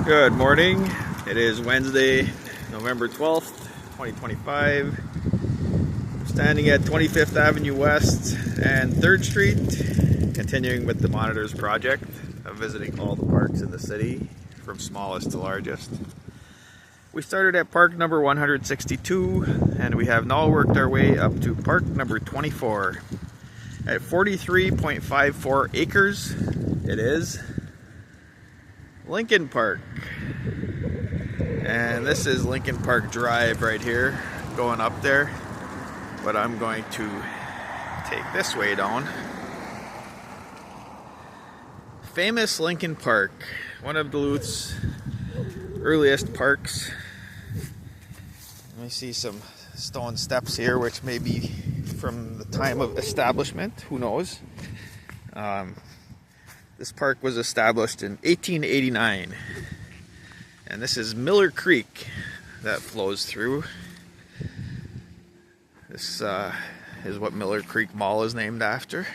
Good morning. It is Wednesday, November 12th, 2025. I'm standing at 25th Avenue West and 3rd Street, continuing with the Monitors project of visiting all the parks in the city, from smallest to largest. We started at park number 162, and we have now worked our way up to park number 24. At 43.54 acres, it is Lincoln Park. And this is Lincoln Park Drive right here, going up there. But I'm going to take this way down. Famous Lincoln Park, one of Duluth's earliest parks. Let me see some stone steps here, which may be from the time of establishment, who knows. This park was established in 1889, and this is Miller Creek that flows through. This is what Miller Creek Mall is named after,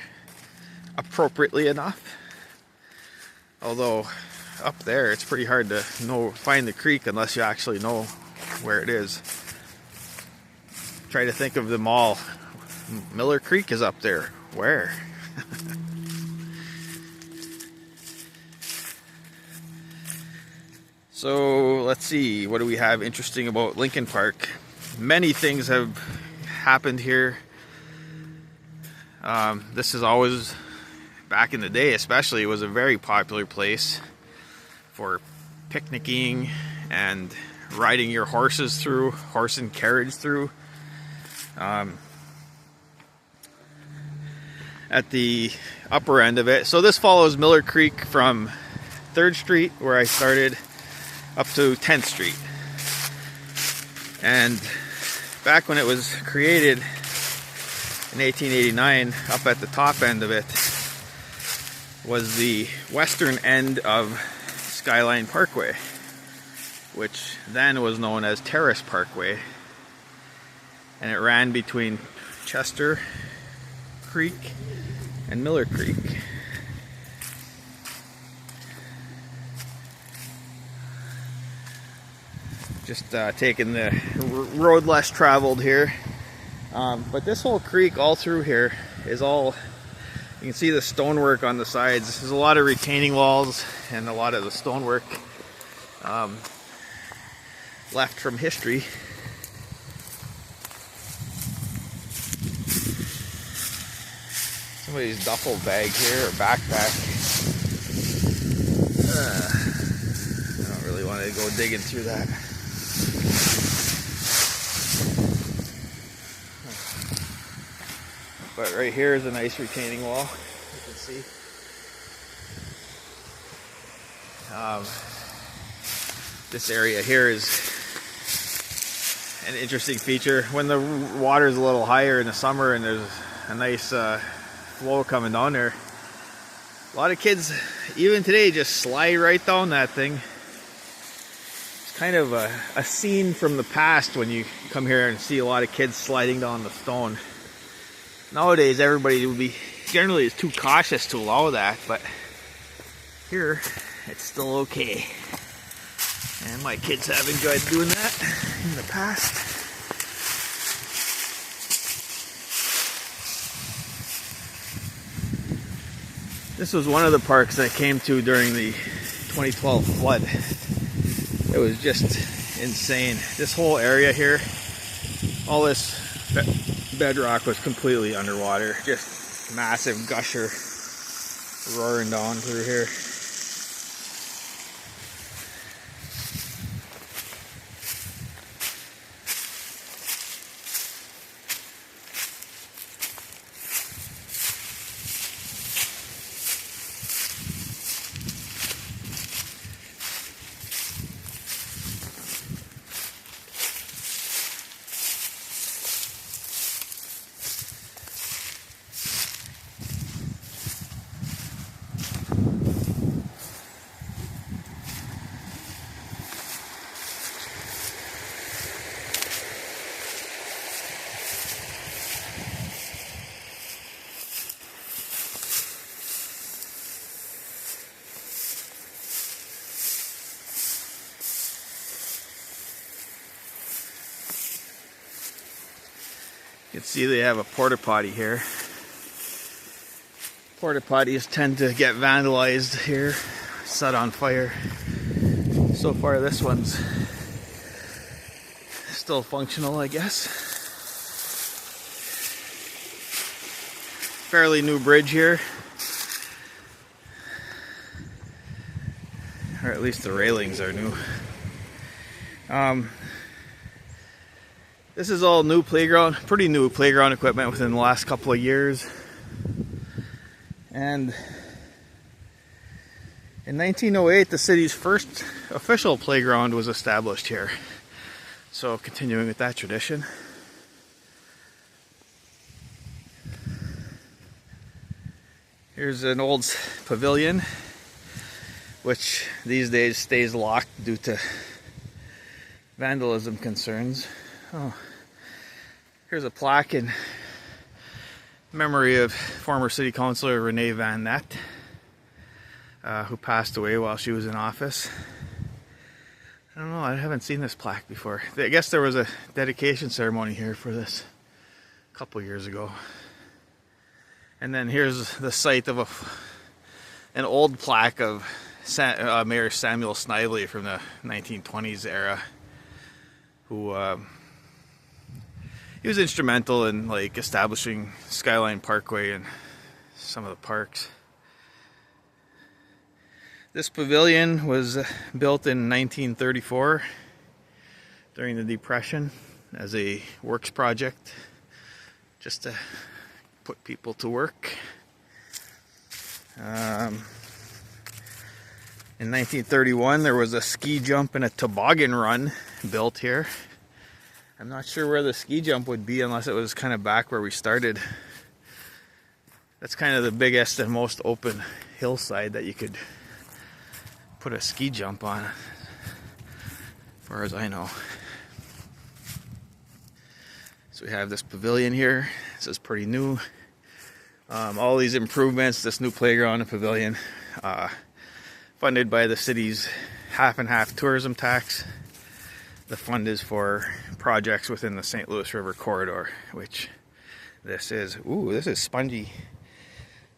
appropriately enough. Although up there it's pretty hard to find the creek unless you actually know where it is. Try to think of the mall. Miller Creek is up there. Where? So let's see, what do we have interesting about Lincoln Park? Many things have happened here. This is always, back in the day especially, it was a very popular place for picnicking and riding your horses through, horse and carriage through. At the upper end of it. So this follows Miller Creek from 3rd Street, where I started, up to 10th Street. And back when it was created in 1889, up at the top end of it was the western end of Skyline Parkway, which then was known as Terrace Parkway. And it ran between Chester Creek and Miller Creek. Just taking the road less traveled here. But this whole creek all through here is all, you can see the stonework on the sides. There's a lot of retaining walls and a lot of the stonework left from history. Somebody's duffel bag here, or backpack. I don't really want to go digging through that. But right here is a nice retaining wall, you can see. This area here is an interesting feature. When the water is a little higher in the summer and there's a nice flow coming down there, a lot of kids, even today, just slide right down that thing. It's kind of a scene from the past when you come here and see a lot of kids sliding down the stone. Nowadays, everybody would be generally is too cautious to allow that, but here it's still okay. And my kids have enjoyed doing that in the past. This was one of the parks I came to during the 2012 flood. It was just insane. This whole area here, all this bedrock was completely underwater. Just massive gusher roaring down through here. You can see they have a porta potty here. Porta potties tend to get vandalized here, set on fire. So far this one's still functional, I guess. Fairly new bridge here. Or at least the railings are new. This is all new playground, pretty new playground equipment within the last couple of years. And in 1908, the city's first official playground was established here. So continuing with that tradition. Here's an old pavilion, which these days stays locked due to vandalism concerns. Oh, here's a plaque in memory of former city councilor Renee Van Nett, who passed away while she was in office. I don't know, I haven't seen this plaque before. I guess there was a dedication ceremony here for this a couple years ago. And then here's the site of an old plaque of Mayor Samuel Snively from the 1920s era, who he was instrumental in like establishing Skyline Parkway and some of the parks. This pavilion was built in 1934 during the Depression as a works project, just to put people to work. In 1931, there was a ski jump and a toboggan run built here. I'm not sure where the ski jump would be unless it was kind of back where we started. That's kind of the biggest and most open hillside that you could put a ski jump on, as far as I know. So we have this pavilion here. This is pretty new. All these improvements, this new playground and pavilion, funded by the city's half and half tourism tax. The fund is for projects within the St. Louis River Corridor, which this is. Ooh, this is spongy.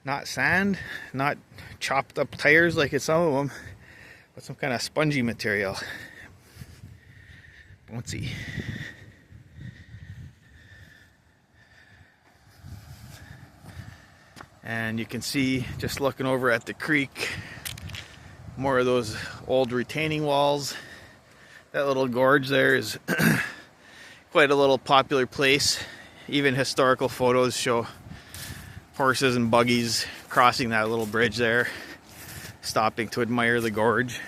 Not sand, not chopped up tires like it's some of them, but some kind of spongy material. Bouncy. And you can see, just looking over at the creek, more of those old retaining walls. That little gorge there is quite a little popular place. Even historical photos show horses and buggies crossing that little bridge there, stopping to admire the gorge.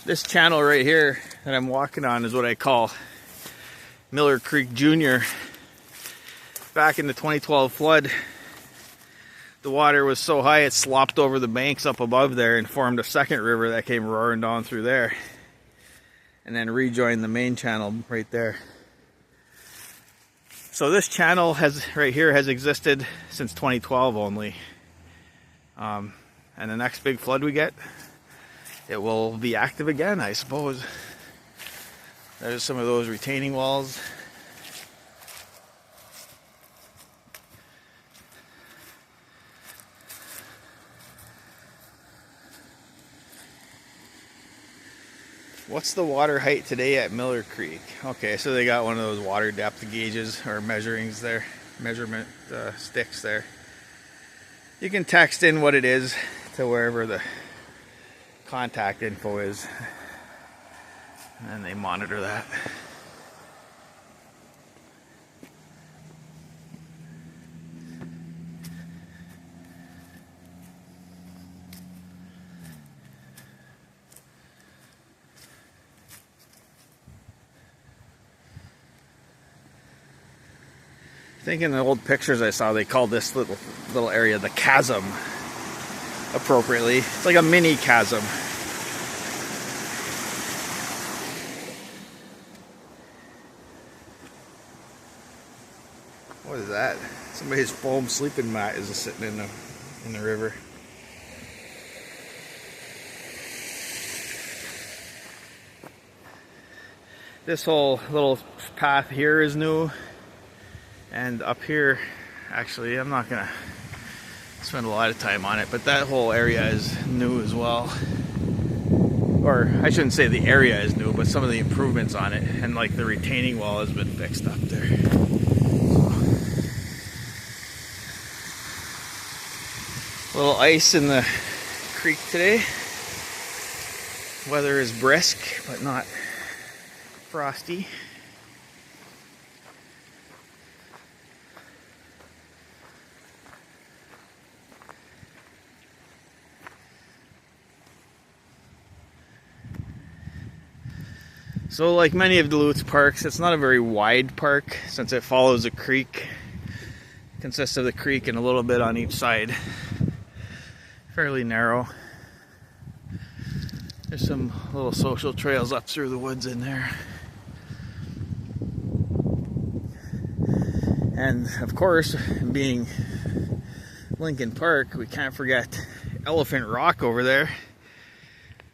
This channel right here that I'm walking on is what I call Miller Creek Jr. Back in the 2012 flood, the water was so high it slopped over the banks up above there and formed a second river that came roaring down through there and then rejoined the main channel right there. So this channel right here has existed since 2012 only. And the next big flood we get, it will be active again, I suppose. There's some of those retaining walls. What's the water height today at Miller Creek? Okay, so they got one of those water depth gauges or measurement sticks there. You can text in what it is to wherever the contact info is, and they monitor that. I think in the old pictures I saw, they called this little area the chasm, appropriately. It's like a mini chasm. What is that? Somebody's foam sleeping mat is sitting in the river. This whole little path here is new, and up here, actually, I'm not gonna spend a lot of time on it, but that whole area is new as well. Or I shouldn't say the area is new, but some of the improvements on it, and like the retaining wall has been fixed up there. A little ice in the creek today. Weather is brisk, but not frosty. So like many of Duluth's parks, it's not a very wide park since it follows a creek. It consists of the creek and a little bit on each side. Fairly narrow. There's some little social trails up through the woods in there. And of course, being Lincoln Park, we can't forget Elephant Rock over there,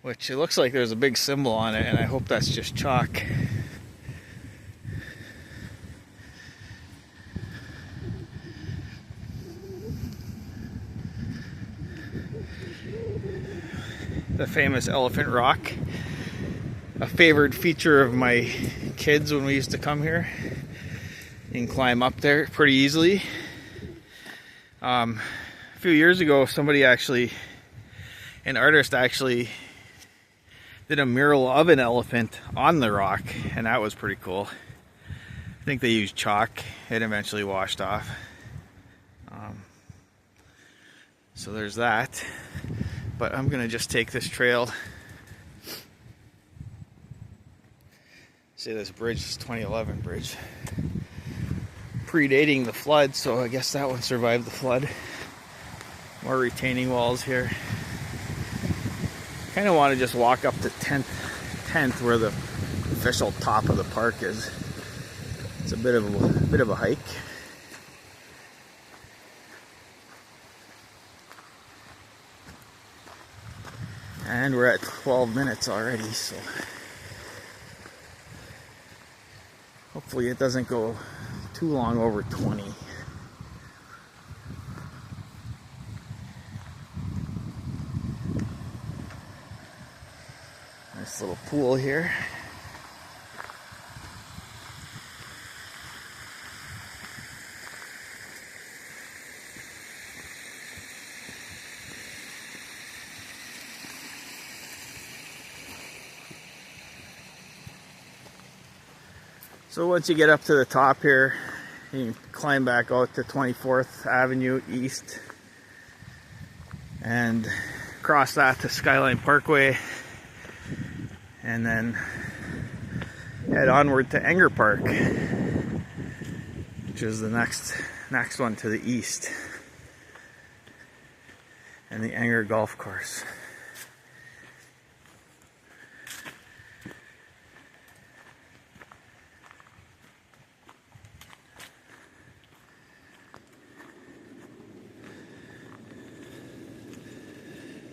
which it looks like there's a big symbol on it, and I hope that's just chalk. The famous Elephant Rock, a favored feature of my kids when we used to come here. You can climb up there pretty easily. A few years ago, an artist actually did a mural of an elephant on the rock, and that was pretty cool. I think they used chalk. It eventually washed off. So there's that. But I'm gonna just take this trail. See, this bridge is 2011 bridge. Predating the flood, so I guess that one survived the flood. More retaining walls here. Kind of want to just walk up to 10th where the official top of the park is. It's a bit of a hike. And we're at 12 minutes already, so hopefully it doesn't go too long over 20. Nice little pool here. So once you get up to the top here, you can climb back out to 24th Avenue East and cross that to Skyline Parkway, and then head onward to Enger Park, which is the next one to the east, and the Enger Golf Course.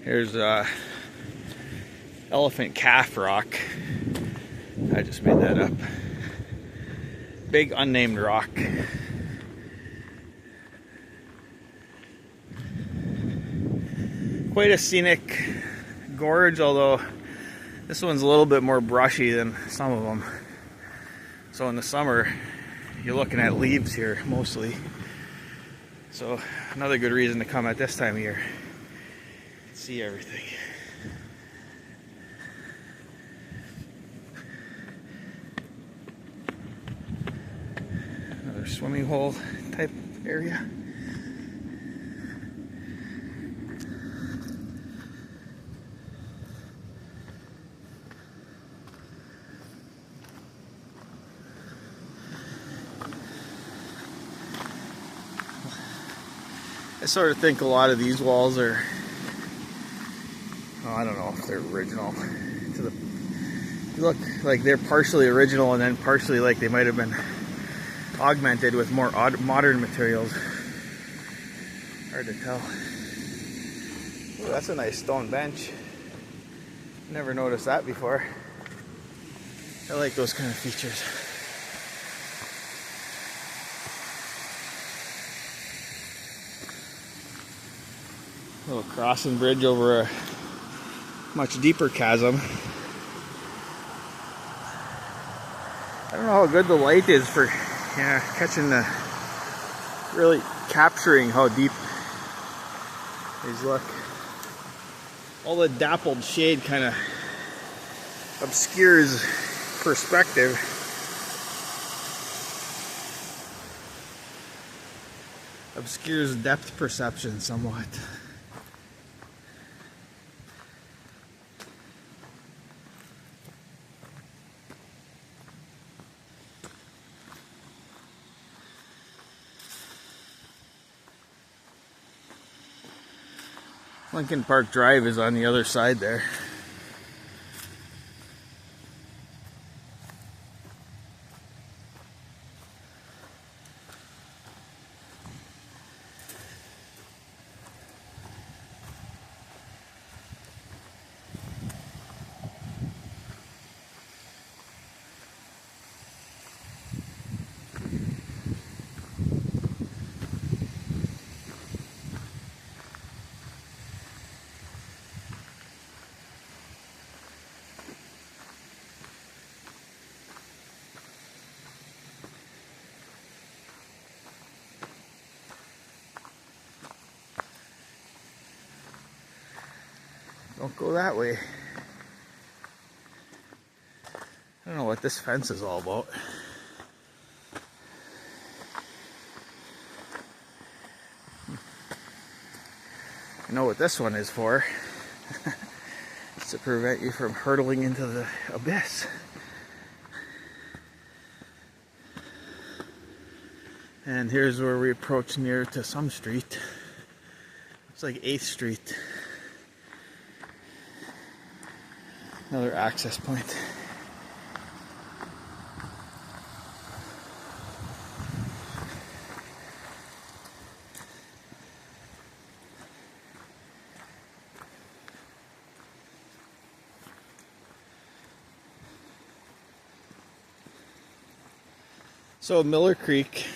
Here's Elephant Calf Rock. I just made that up. Big unnamed rock. Quite a scenic gorge, although this one's a little bit more brushy than some of them. So in the summer, you're looking at leaves here mostly. So another good reason to come at this time of year. See everything. Another swimming hole type area. I sort of think a lot of these walls are, I don't know if they're original. Look like they're partially original and then partially like they might have been augmented with more modern materials. Hard to tell. Ooh, that's a nice stone bench. Never noticed that before. I like those kind of features. Little crossing bridge over a much deeper chasm. I don't know how good the light is for catching really capturing how deep these look. All the dappled shade kind of obscures perspective. Obscures depth perception somewhat. Lincoln Park Drive is on the other side there. Don't go that way. I don't know what this fence is all about. I know what this one is for. It's to prevent you from hurtling into the abyss. And here's where we approach near to some street. It's like 8th Street. Another access point. So Miller Creek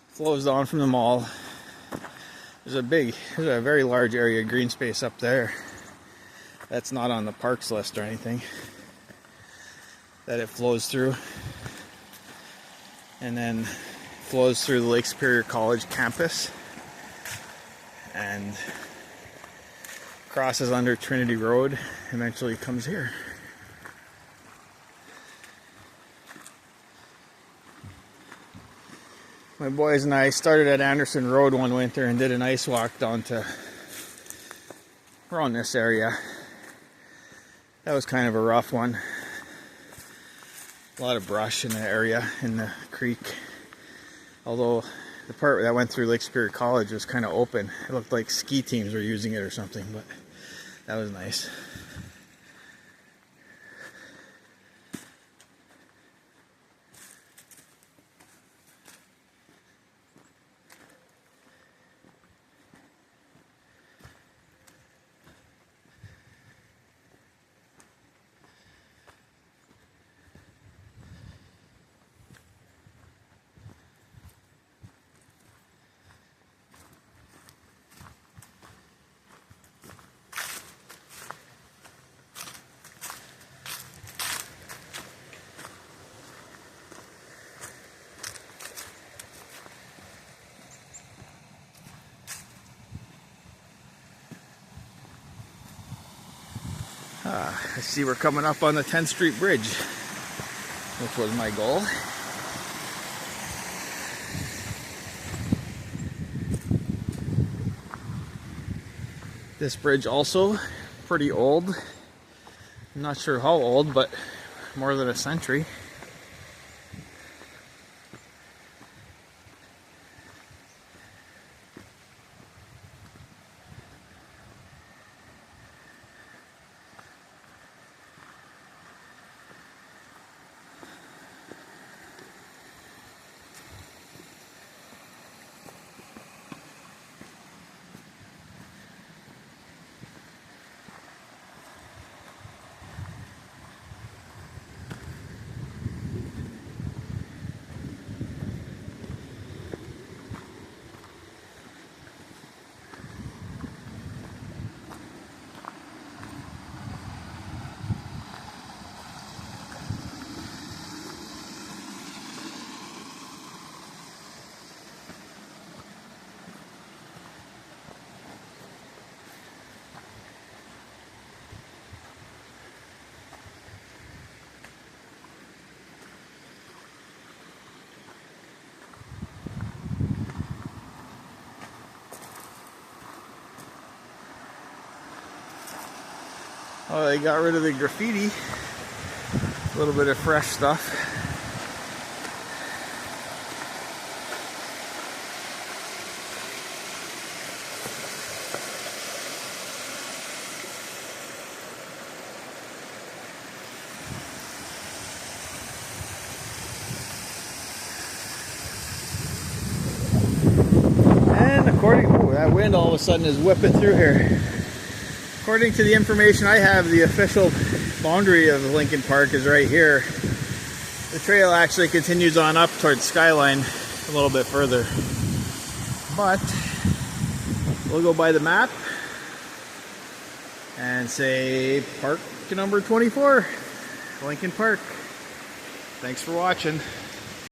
flows down from the mall. There's a very large area of green space up there. That's not on the parks list or anything that it flows through, and then flows through the Lake Superior College campus and crosses under Trinity Road, eventually comes here. My boys and I started at Anderson Road one winter and did an ice walk down to around this area. That was kind of a rough one. A lot of brush in the area, in the creek. Although the part that went through Lake Superior College was kind of open. It looked like ski teams were using it or something, but that was nice. I see we're coming up on the 10th Street Bridge, which was my goal. This bridge also pretty old. I'm not sure how old, but more than a century. Oh, they got rid of the graffiti. A little bit of fresh stuff. And that wind all of a sudden is whipping through here. According to the information I have, the official boundary of Lincoln Park is right here. The trail actually continues on up towards Skyline a little bit further. But we'll go by the map and say park number 24, Lincoln Park. Thanks for watching.